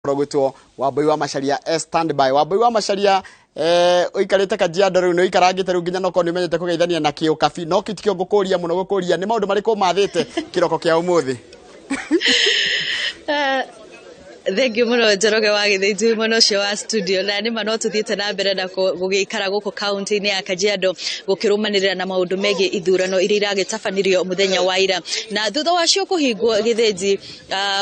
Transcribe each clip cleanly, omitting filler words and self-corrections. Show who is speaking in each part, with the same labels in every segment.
Speaker 1: Progutwo Wambui wa Macharia standby. Wambui wa Macharia oikarite Kajiado riu no ikarangite riu nginya noko nimenyete kugeithania na kiu kabi no kitikio ngukuria muno gukuria ni maundu mariko mathite kiroko kia umuthi.
Speaker 2: Thank you muno Njoroge wa Githĩnjui muno cio wa studio na nĩ no tuthiĩte na mbere na gũgĩikara gũkũ kaunti-inĩ ya Kajiado gũkĩrũmanĩrĩra na maũndũ megiĩ ithurano iria iragĩtabanirio mũthenya wa ira na thutha wacio kũhingwo Githĩnji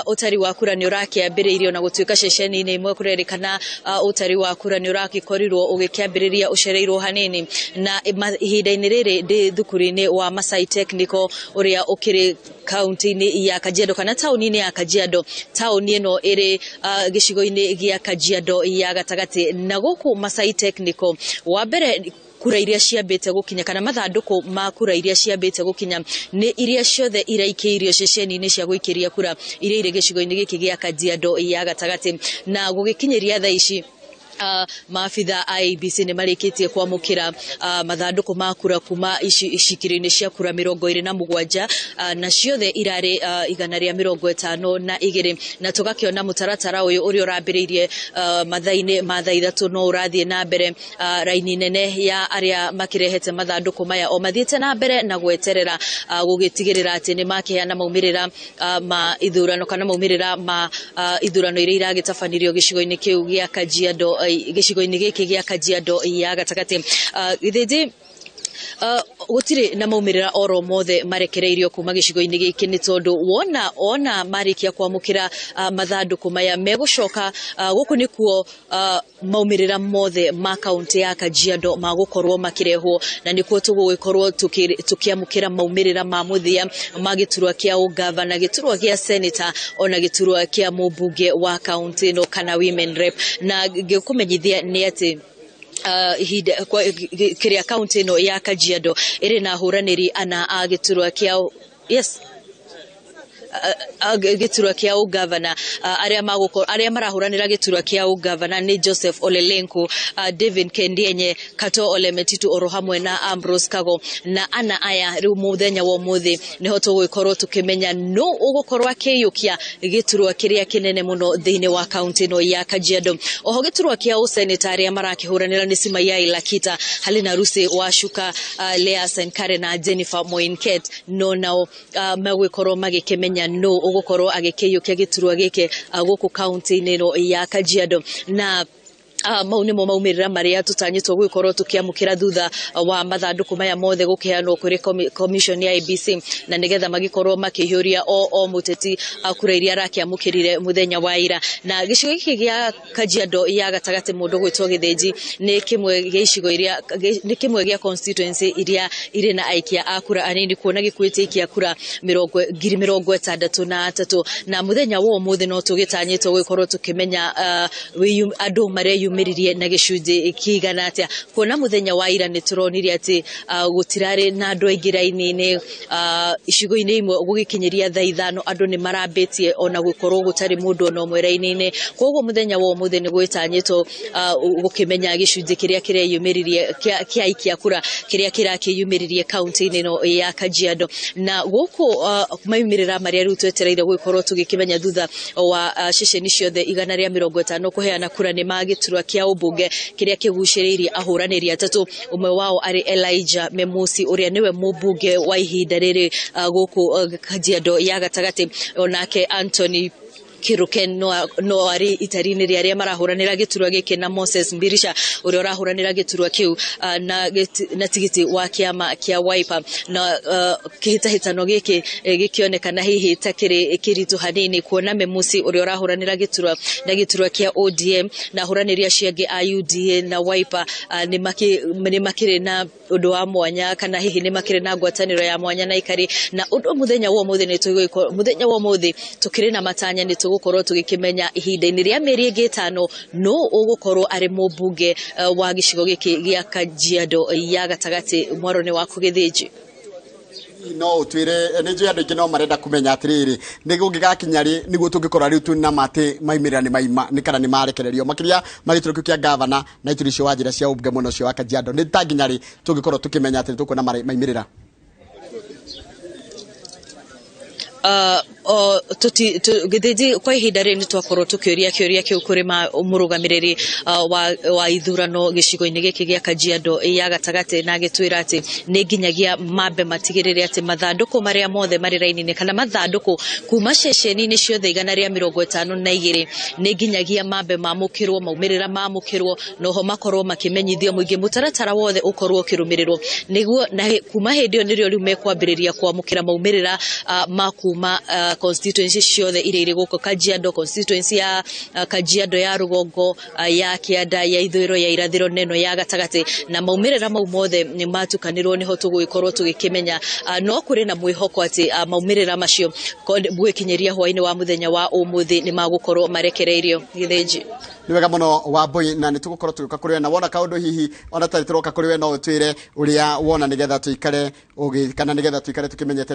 Speaker 2: ũtari wa kura nĩ ũrakĩambĩrĩirio na gũtuĩka ceceni-inĩ imwe kũrerĩkana ũtari wa kura nĩ ũrakĩkorirwo ũgĩkĩambĩrĩria ũcereirwo hanini na ihinda-inĩ rĩrĩ ndĩ thukuru-inĩ wa Masai Technical ũrĩa ũkĩrĩ kaunti-inĩ ya Kajiado kana taũni-inĩ ya Kajiado. Taũni ĩno ĩrĩ gĩcigo-inĩ gĩa Kajiado ya gatagati na gũkũ Masai Technical wa mbere kura iria ciambĩte gũkinya kana mathandũkũ ma kura iria ciambĩte gũkinya nĩ iria ciothe iraikĩirio ceceni-inĩ cia gũikĩria kura iria irĩ gĩcigo-inĩ gĩkĩ gĩa Kajiado ya gatagati na gũgĩkinyĩria thaa ici maabitha IEBC nĩ marĩkĩtie kwamũkĩra mathandũkũ ma kura kuma icikĩro-inĩ cia kura 27 na ciothe irarĩ 152 na tũgakĩona mũtaratara ũyũ ũrĩa ũrambĩrĩirie mathaa-inĩ ma thaa 3 no ũrathiĩ na mbere raini nene ya arĩa makĩrehete mathandũkũ maya o mathiĩte na mbere na gweterera gũgĩtigĩrĩra atĩ nĩ makĩheana maumĩrĩra ma ithurano kana maumĩrĩra ma ithurano iria iragĩtabanirio gĩcigo-inĩ kĩu gĩa Kajiado gĩcigo-inĩ gĩkĩ gĩa Kajiado ya gatagati. Githĩnji gũtirĩ na maumĩrĩra oro mothe marekereirio kuma gĩcigo-inĩ gĩkĩ nĩ tondũ wona marĩkia kwamũkĩra mathandũkũ maya megũcoka gũkũ nĩkuo maumĩrĩra mothe ma kaunti ya Kajiado magũkorwo makĩrehwo na nĩkuo tũgũgĩkorwo tũkĩamũkĩra maumĩrĩra ma mũthia ma gĩturwa kĩa ũgavana, gĩturwa gĩa senator ona gĩturwa kĩa mũmbunge wa kaunti ĩno kana women rep na ngĩkũmenyithia nĩ atĩ kĩrĩa kaunti ĩno ya Kajiado ĩrĩ na hũranĩri ana a gĩturwa kĩa gĩturwa kĩa ũgavana arĩa marahũranĩra gĩturwa kĩa ũgavana nĩ Joseph Ole Lenku, David Kendienye, Kato Ole Metitu oro hamwe na Ambrose Kago na ana aya rĩu mũthenya wa ũmũthĩ nĩho tũgũkorwo tũkĩmenya no ũgũkorwo akĩiyũkia gĩturwa kĩrĩa kĩnene mũno thĩinĩ wa kaunti ĩno ya Kajiado. Oho gĩturwa kĩa ũseneta arĩa marakĩhũranĩra nĩ Simayai Lakita, Halina Rusi Washuka, Lea Senkare na Jennifer Moinket no nao magũkorwo magĩkĩmenya no ũgũkorwo agĩkĩiyũkia gĩturwa gĩkĩ gũkũ kaunti-inĩ ĩno ya Kajiado na mau nĩmo maumĩrĩra marĩa tũtanyĩtwo gũgĩkorwo tũkĩamũkĩra thutha wa mathandũkũ maya mothe gũkĩheanwo kũrĩ commission ya IEBC na nĩgetha magĩkorwo makĩihũria o mũteti kura iria arakĩamũkĩrire mũthenya wa ira. Na gĩcigo gĩkĩ gĩa Kajiado ya gatagati mũndũ gwĩtwo Githĩnji nĩ kĩmwe gĩa icigo iria nĩ kĩmwe gĩa constituency iria irĩ na aikia a kura anini kuona gĩkuĩte aikia kura 63 na mũthenya wa ũmũthĩ no tũgĩtanyĩtwo gũgĩkorwo tũkĩmenya andũ mareyumĩririe na gĩcunjĩ kĩigana atĩa kuona mũthenya wa ira nĩ tũronire atĩ gũtirarĩ na andũ aingĩ raini-inĩ icigo-inĩ imwe gũgĩkinyĩria thaa 5 andũ nĩ marambĩtie ona gũkorwo gũtarĩ mũndũ ona ũmwe raini-inĩ. Koguo mũthenya wa ũmũthĩ nĩ gwĩtanyĩtwo gũkĩmenya gĩcunjĩ kĩrĩa kĩreyumĩririe kĩa aikia kura kĩrĩa kĩrakĩyumĩririe kaunti-inĩ ĩno ya Kajiado na gũkũ maumĩrĩra marĩa rĩu twetereire gũgĩkorwo tũgĩkĩmenya thutha wa ceceni ciothe 150 kũheana kura nĩ magĩturwa kĩa ũmbunge kĩrĩa kĩgucĩrĩirie ahũranĩri atatũ, ũmwe wao arĩ Elijah Memusi ũrĩa nĩwe mũmbunge wa ihinda rĩrĩ gũkũ Kajiado ya gatagati, onake Anthony Kiruken no ari itari-inĩ rĩa arĩa marahũranĩra gĩturwa gĩkĩ na Moses Mbirisha ũrĩa ũrahũranĩra gĩturwa kĩu na tigiti wa kĩama kĩa Wiper na kĩhĩtahĩtano gĩkĩ gĩkĩonekana hihi ta kĩritũ hanini kuona Memusi ũrĩa ũrahũranĩra gĩturwa kĩa ODM na ahũranĩri acio angĩ a UDA na Wiper nĩ makĩrĩ na ũndũ wa mwanya kana hihi nĩ makĩrĩ na ngwatanĩro ya mwanya na ikari na ũndũ mũthenya wa ũmũthĩ tũkĩrĩ na matanya nĩ tũgũkorwo tũgĩkĩmenya ihinda-inĩ rĩa mĩeri 5 no ũgũkorwo arĩ mũmbunge wa gĩcigo gĩkĩ gĩa Kajiado ya gatagati mwaro-inĩ wa Githĩnji.
Speaker 1: No utwire nĩ njũĩ andũ aingĩ no marenda kũmenya atĩrĩrĩ nĩ gũgĩgakinya rĩ nĩguo tũngĩkorwo rĩu twĩna matĩ maimĩrĩra nĩ maima nĩ kana nĩ marekererio makĩria magĩturwo kĩa gavana na ituri cio wa njĩra cia ũmbunge mũno cio wa Kajiado nĩ ta nginya rĩ tũngĩkorwo tũkĩmenya atĩ tũkwona maimĩrĩra.
Speaker 2: githiji kwa ihinda rini twakorwo tukioria kiu kuri murugamiriri wa ithurano gicigo-ini giki gia Kajiado ya gatagate na gitwira ati ni nginyagia mambe matigirire ati mathanduku maria mothe mari raini-ini kana mathanduku kuma ceceni-ini ciothe 152 ni nginyagia mambe mamukirwo maumirira mamukirwo noho makorwo makimenyithio muingi mutaratara wothe ukorwo kirumirirwo niguo na kuma hindi nirio riu mekwambiriria kwamukira maumirira makuma constituency ciothe ire guko Kajiado, constituency ya Kajiado ya Rugongo, ya Kianda, ya Ithwiro, ya Irathiro, Neno, ya Gatagate na maumirira mau mothe ni matukanirwo niho tuguikorwo tugikimenya no kuri na mwihoko ati maumirira macio gwikinyeria hwaini wa muthenya wa umuthi ni magukorwo marekereirio githiji
Speaker 1: ni wega muno Wambui na nitugukorwo tuka kuri we na wona kaundu hihi ona tari turoka kuri we no utwire uria wona nigetha tuikare kana nigetha tuikare tukimenyete